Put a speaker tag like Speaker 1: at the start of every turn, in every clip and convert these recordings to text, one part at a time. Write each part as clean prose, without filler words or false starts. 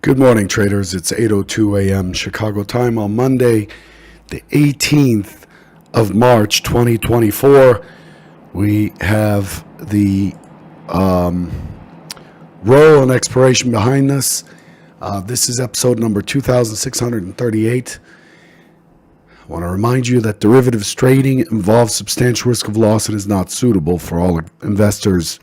Speaker 1: Good morning, traders. It's 8:02 a.m. Chicago time on Monday, the 18th of March, 2024. We have the roll and expiration behind us. This is episode number 2638. I want to remind you that derivatives trading involves substantial risk of loss and is not suitable for all investors.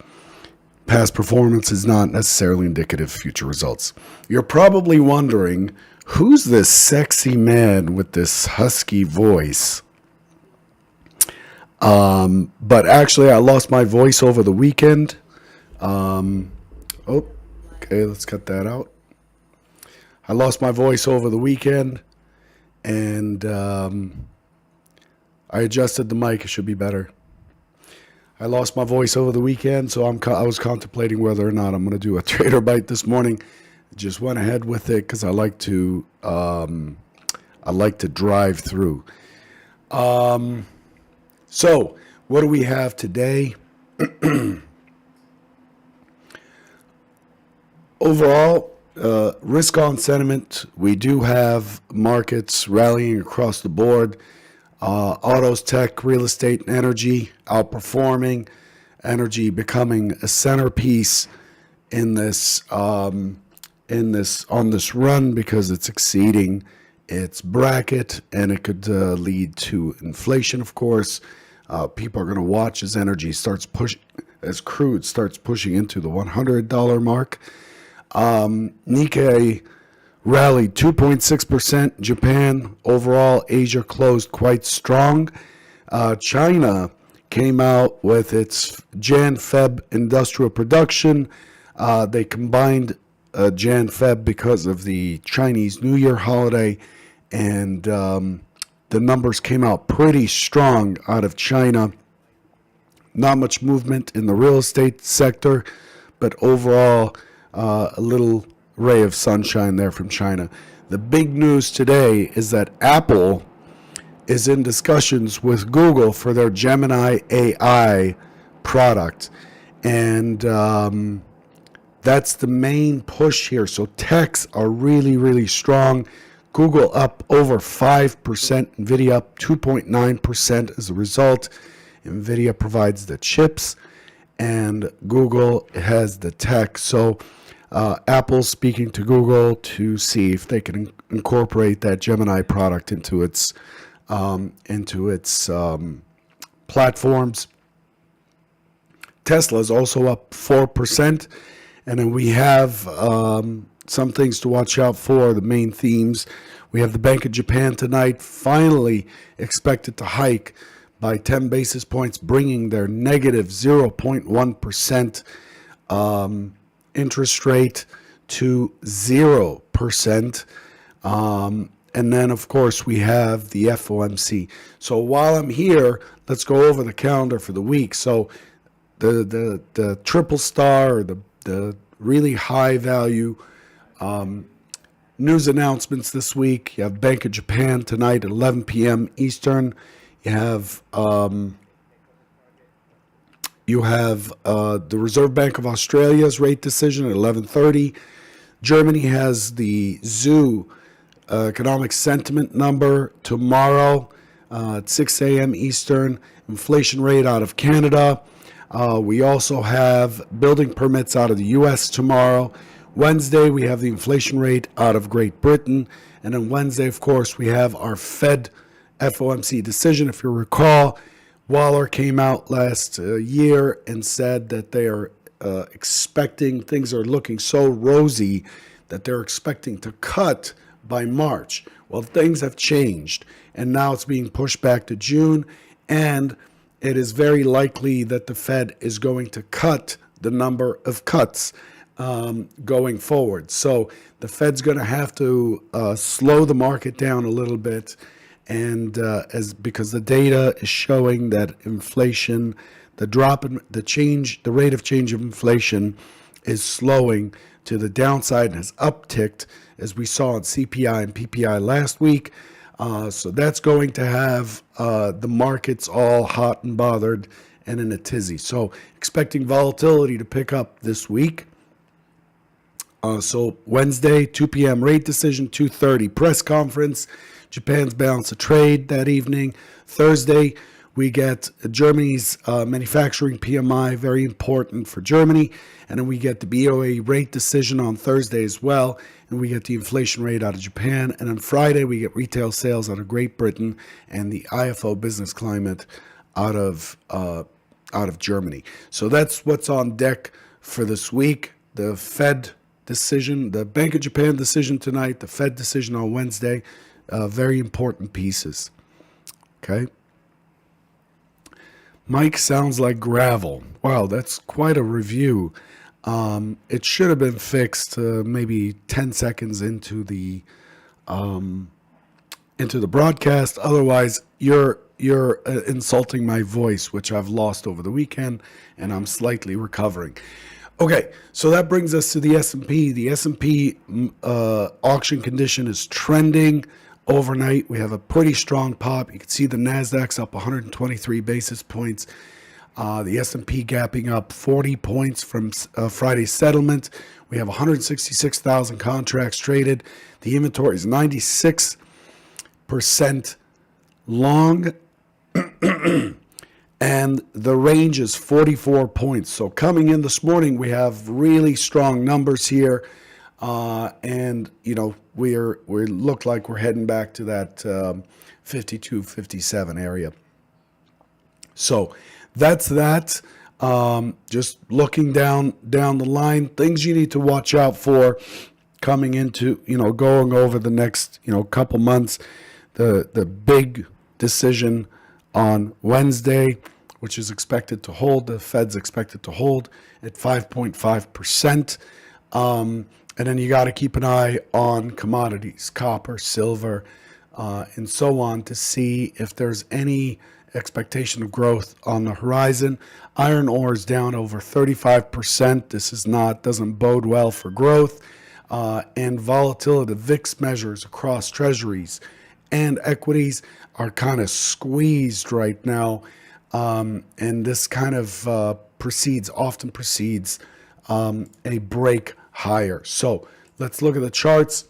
Speaker 1: Past performance is not necessarily indicative of future results. You're probably wondering, who's this sexy man with this husky voice? But actually, I lost my voice over the weekend. Okay, let's cut that out. I lost my voice over the weekend, and I adjusted the mic. It should be better. I lost my voice over the weekend, so I was contemplating whether or not I'm going to do a trader bite this morning. Just went ahead with it because I like to drive through. So what do we have today? Overall, risk on sentiment. We do have markets rallying across the board. Autos, tech, real estate, and energy outperforming. Energy becoming a centerpiece in this on this run because it's exceeding its bracket, and it could lead to inflation. Of course, people are going to watch as as crude starts pushing into the $100 mark. Nikkei rallied 2.6%. Japan, overall, Asia closed quite strong. China came out with its Jan-Feb industrial production. They combined Jan-Feb because of the Chinese New Year holiday, and the numbers came out pretty strong out of China. Not much movement in the real estate sector, but overall, a little ray of sunshine there from China. The big news today is that Apple is in discussions with Google for their Gemini AI product, and that's the main push here. So techs are really, really strong. Google up over 5%, NVIDIA up 2.9% as a result. NVIDIA provides the chips, and Google has the tech. So Apple's speaking to Google to see if they can incorporate that Gemini product into its platforms. Tesla's also up 4%, and then we have some things to watch out for. The main themes: we have the Bank of Japan tonight, finally expected to hike by 10 basis points, bringing their negative 0.1% interest rate to 0%. And then, of course, we have the FOMC. So while I'm here, let's go over the calendar for the week. So the triple star, or the really high value news announcements this week. You have Bank of Japan tonight at 11 p.m. Eastern. You have the Reserve Bank of Australia's rate decision at 11:30. Germany has the ZEW economic sentiment number tomorrow at 6 a.m. Eastern. Inflation rate out of Canada. We also have building permits out of the U.S. tomorrow. Wednesday, we have the inflation rate out of Great Britain. And then Wednesday, of course, we have our Fed FOMC decision. If you recall, Waller came out last year and said that they are expecting, things are looking so rosy that they're expecting to cut by March. Well, things have changed, and now it's being pushed back to June, and it is very likely that the Fed is going to cut the number of cuts going forward. So the Fed's going to have to slow the market down a little bit, and because the data is showing that inflation, the rate of change of inflation is slowing to the downside and has upticked, as we saw in CPI and PPI last week. So that's going to have the markets all hot and bothered and in a tizzy. So expecting volatility to pick up this week. So Wednesday, 2 p.m. rate decision, 2:30 press conference, Japan's balance of trade that evening. Thursday, we get Germany's manufacturing PMI, very important for Germany. And then we get the BOE rate decision on Thursday as well. And we get the inflation rate out of Japan. And on Friday, we get retail sales out of Great Britain and the IFO business climate out of Germany. So that's what's on deck for this week. The Fed decision, the Bank of Japan decision tonight, the Fed decision on Wednesday, very important pieces. Okay. Mike sounds like gravel. Wow, that's quite a review. It should have been fixed maybe 10 seconds into the broadcast. Otherwise, you're insulting my voice, which I've lost over the weekend, and I'm slightly recovering. Okay, so that brings us to the S&P. The S&P auction condition is trending overnight. We have a pretty strong pop. You can see the NASDAQ's up 123 basis points. The S&P gapping up 40 points from Friday's settlement. We have 166,000 contracts traded. The inventory is 96% long. And the range is 44 points. So coming in this morning, we have really strong numbers here. And, you know, we look like we're heading back to that 52, 57 area. So that's that. Just looking down the line, things you need to watch out for coming into, you know, going over the next, you know, couple months. The big decision on Wednesday, which is expected to hold, the Fed's expected to hold at 5.5%. And then you got to keep an eye on commodities, copper, silver, and so on, to see if there's any expectation of growth on the horizon. Iron ore is down over 35%. This doesn't bode well for growth. And volatility, the VIX measures across treasuries and equities are kind of squeezed right now. And this kind of often precedes a break higher. So let's look at the charts.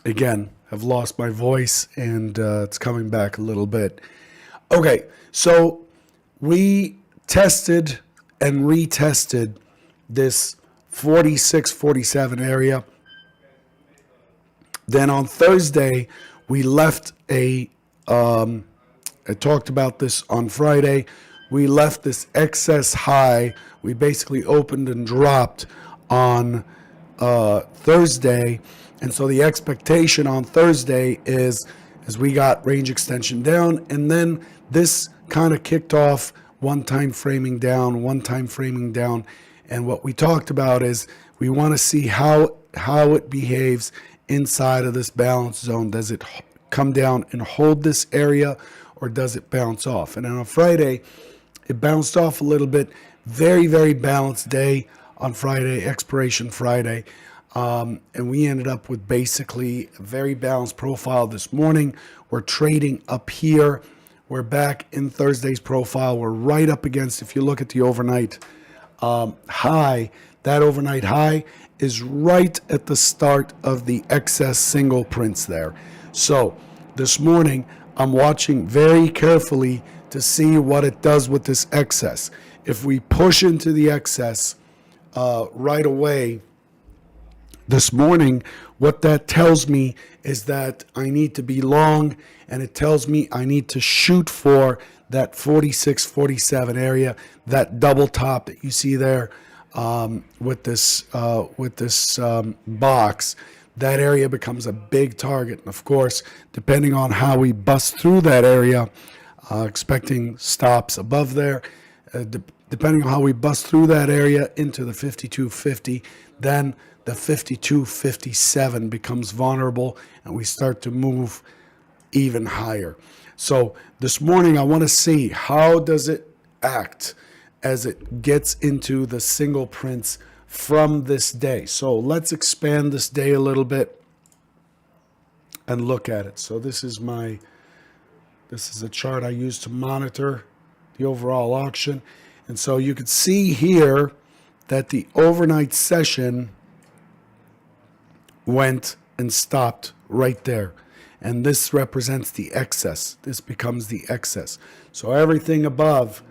Speaker 1: Again, I've lost my voice and it's coming back a little bit. Okay, so we tested and retested this 46, 47 area. Then on Thursday, we left I talked about this on Friday. We left this excess high. We basically opened and dropped on Thursday. And so the expectation on Thursday is we got range extension down, and then this kind of kicked off one time framing down. And what we talked about is we want to see how it behaves inside of this balance zone. Does it come down and hold this area, or does it bounce off? And then on Friday, it bounced off a little bit. Very, very balanced day on Friday, expiration Friday. And we ended up with basically a very balanced profile this morning. We're trading up here. We're back in Thursday's profile. We're right up against, if you look at the overnight high, that overnight high is right at the start of the excess single prints there. So this morning, I'm watching very carefully to see what it does with this excess. If we push into the excess right away this morning, what that tells me is that I need to be long, and it tells me I need to shoot for that 46, 47 area, that double top that you see there with this box. That area becomes a big target. And of course, depending on how we bust through that area, expecting stops above there, depending on how we bust through that area into the 52.50, then the 52.57 becomes vulnerable, and we start to move even higher. So this morning, I want to see how does it act as it gets into the single prints from this day. So let's expand this day a little bit and look at it. So this is a chart I use to monitor the overall auction. And so you can see here that the overnight session went and stopped right there. And this represents the excess. This becomes the excess. So everything above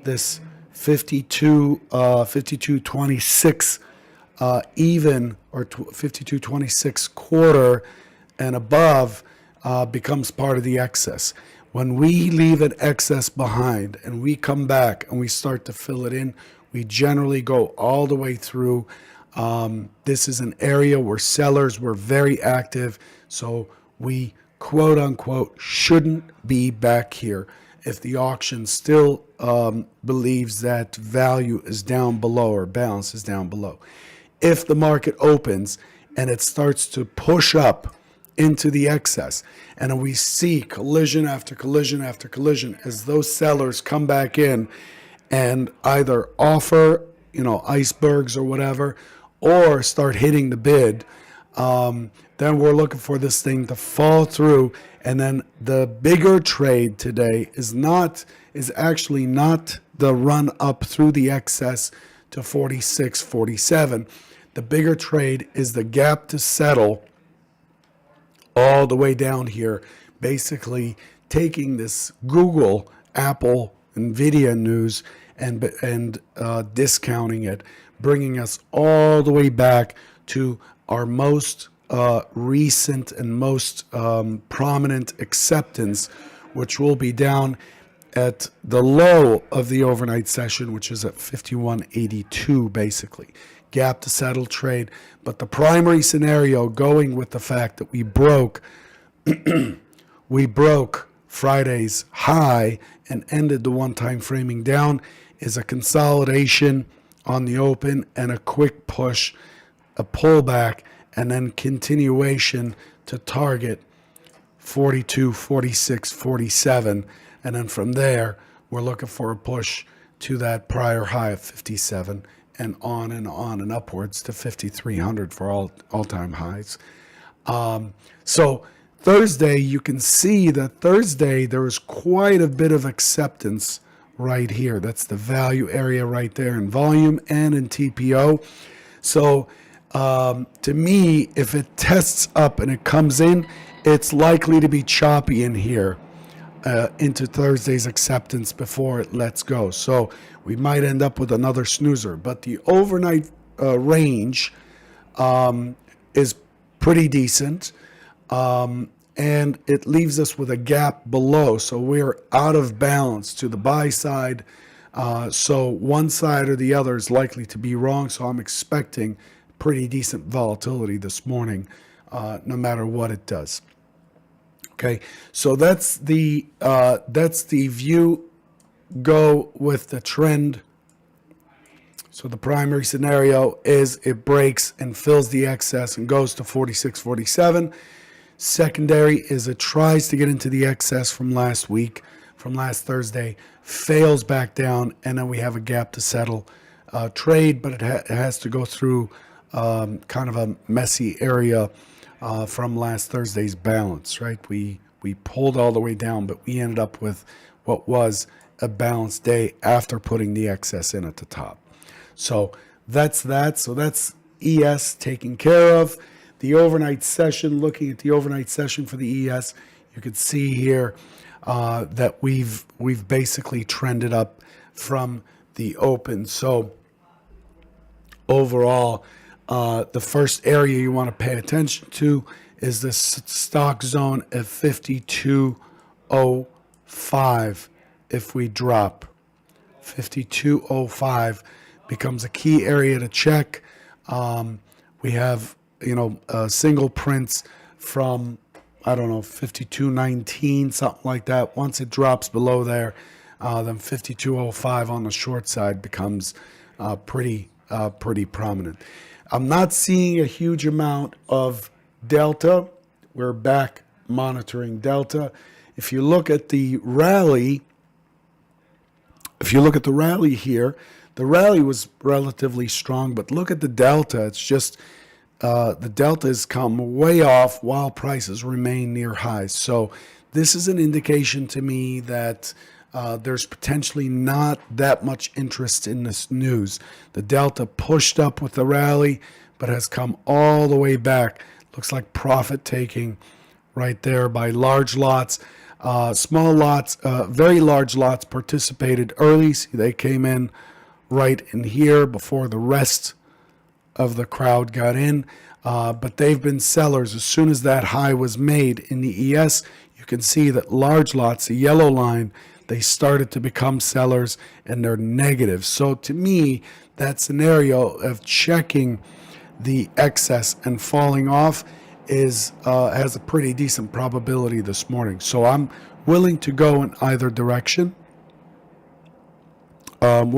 Speaker 1: this 52.26 even, or 52.26 quarter and above becomes part of the excess. When we leave an excess behind and we come back and we start to fill it in, we generally go all the way through. This is an area where sellers were very active, so we quote unquote shouldn't be back here if the auction still believes that value is down below or balance is down below. If the market opens and it starts to push up into the excess, and we see collision after collision after collision as those sellers come back in and either offer, icebergs or whatever, or start hitting the bid, then we're looking for this thing to fall through. And then the bigger trade today is actually not the run up through the excess to 46, 47. The bigger trade is the gap to settle all the way down here, basically taking this Google, Apple, Nvidia news and discounting it, bringing us all the way back to our most recent and most prominent acceptance, which will be down at the low of the overnight session, which is at 51.82 basically. Gap to settle trade. But the primary scenario, going with the fact that we broke Friday's high and ended the one-time framing down, is a consolidation on the open and a quick push, a pullback, and then continuation to target 42, 46, 47. And then from there, we're looking for a push to that prior high of 57 and on and upwards to 5,300 for all-time highs. So Thursday, you can see that Thursday there was quite a bit of acceptance right here. That's the value area right there in volume and in TPO. So to me, if it tests up and it comes in, it's likely to be choppy in here into Thursday's acceptance before it lets go. So we might end up with another snoozer. But the overnight range is pretty decent. And it leaves us with a gap below. So we're out of balance to the buy side. So one side or the other is likely to be wrong. So I'm expecting pretty decent volatility this morning, no matter what it does. Okay, so that's the view. Go with the trend. So the primary scenario is it breaks and fills the excess and goes to 46, 47. Secondary is it tries to get into the excess from last week, from last Thursday, fails back down, and then we have a gap to settle trade, but it has to go through kind of a messy area from last Thursday's balance, right? We pulled all the way down, but we ended up with what was a balanced day after putting the excess in at the top. So that's that. So that's ES taken care of. The overnight session, looking at the overnight session for the ES, you can see here that we've basically trended up from the open. So overall, the first area you want to pay attention to is the stock zone at 52.05. If we drop 52.05 becomes a key area to check. We have single prints from 52.19, something like that. Once it drops below there, then 52.05 on the short side becomes pretty prominent. I'm not seeing a huge amount of delta. We're back monitoring delta. If you look at the rally, here, the rally was relatively strong, but look at the delta. It's just the delta has come way off while prices remain near highs. So this is an indication to me that there's potentially not that much interest in this news. The Delta pushed up with the rally, but has come all the way back. Looks like profit taking right there by large lots. Small lots, very large lots participated early. See, they came in right in here before the rest of the crowd got in. But they've been sellers. As soon as that high was made in the ES, you can see that large lots, the yellow line, they started to become sellers and they're negative. So to me, that scenario of checking the excess and falling off is has a pretty decent probability this morning. So I'm willing to go in either direction. You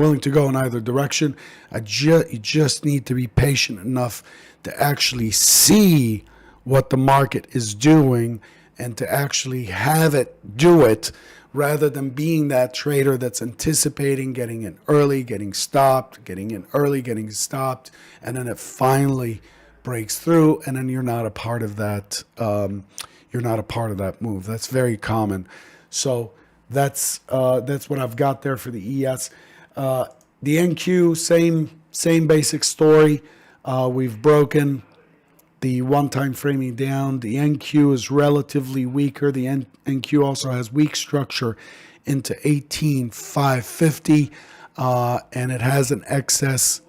Speaker 1: just need to be patient enough to actually see what the market is doing and to actually have it do it, rather than being that trader that's anticipating getting in early, getting stopped, getting in early, getting stopped, and then it finally breaks through, and then you're not a part of that. You're not a part of that move. That's very common. So that's what I've got there for the ES. The NQ, same basic story. We've broken the one-time framing down. The NQ is relatively weaker. The NQ also has weak structure into 18,550, and it has an excess.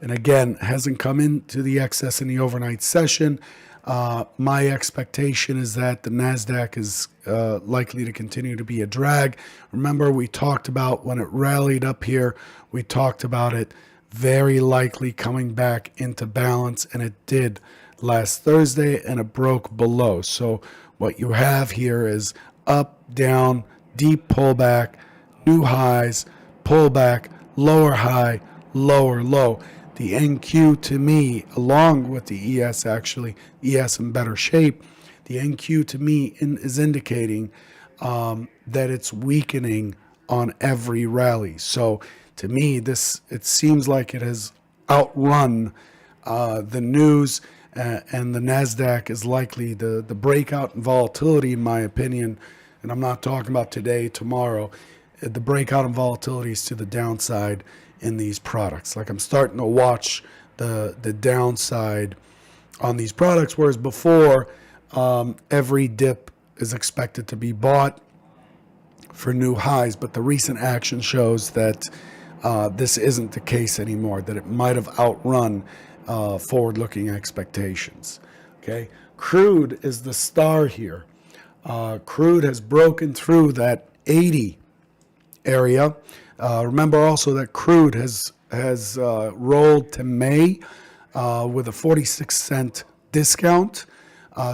Speaker 1: And again, hasn't come into the excess in the overnight session. My expectation is that the NASDAQ is likely to continue to be a drag. Remember, we talked about when it rallied up here, we talked about it very likely coming back into balance, and it did last Thursday, and it broke below. So what you have here is up, down, deep pullback, new highs, pullback, lower high, lower low. The NQ to me, along with the ES actually, ES in better shape, the NQ to me is indicating that it's weakening on every rally. So to me, it seems like it has outrun the news, and the NASDAQ is likely the breakout in volatility, in my opinion, and I'm not talking about today, tomorrow. The breakout in volatility is to the downside in these products. Like, I'm starting to watch the downside on these products, whereas before, every dip is expected to be bought for new highs, but the recent action shows that this isn't the case anymore, that it might have outrun forward-looking expectations. Okay, crude is the star here. Crude has broken through that 80 area. Remember also that crude has rolled to May with a 46-cent discount.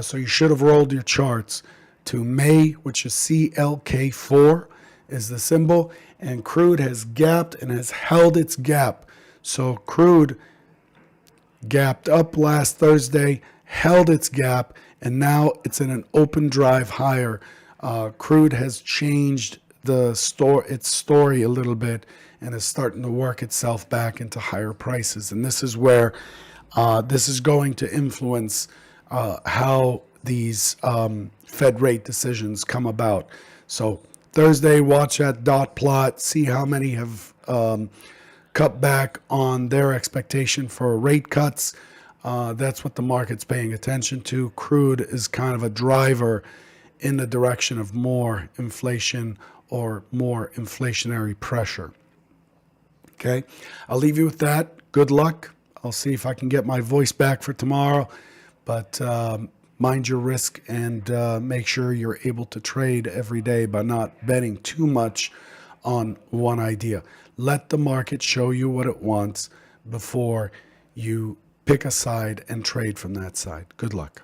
Speaker 1: So you should have rolled your charts to May, which is CLK4 is the symbol, and crude has gapped and has held its gap. So crude gapped up last Thursday, held its gap, and now it's in an open drive higher. Crude has changed its story a little bit and is starting to work itself back into higher prices. And this is where this is going to influence how these Fed rate decisions come about. So Thursday, watch that dot plot, see how many have cut back on their expectation for rate cuts. That's what the market's paying attention to. Crude is kind of a driver in the direction of more inflation or more inflationary pressure. Okay, I'll leave you with that. Good luck. I'll see if I can get my voice back for tomorrow, but mind your risk and make sure you're able to trade every day by not betting too much on one idea. Let the market show you what it wants before you pick a side and trade from that side. Good luck.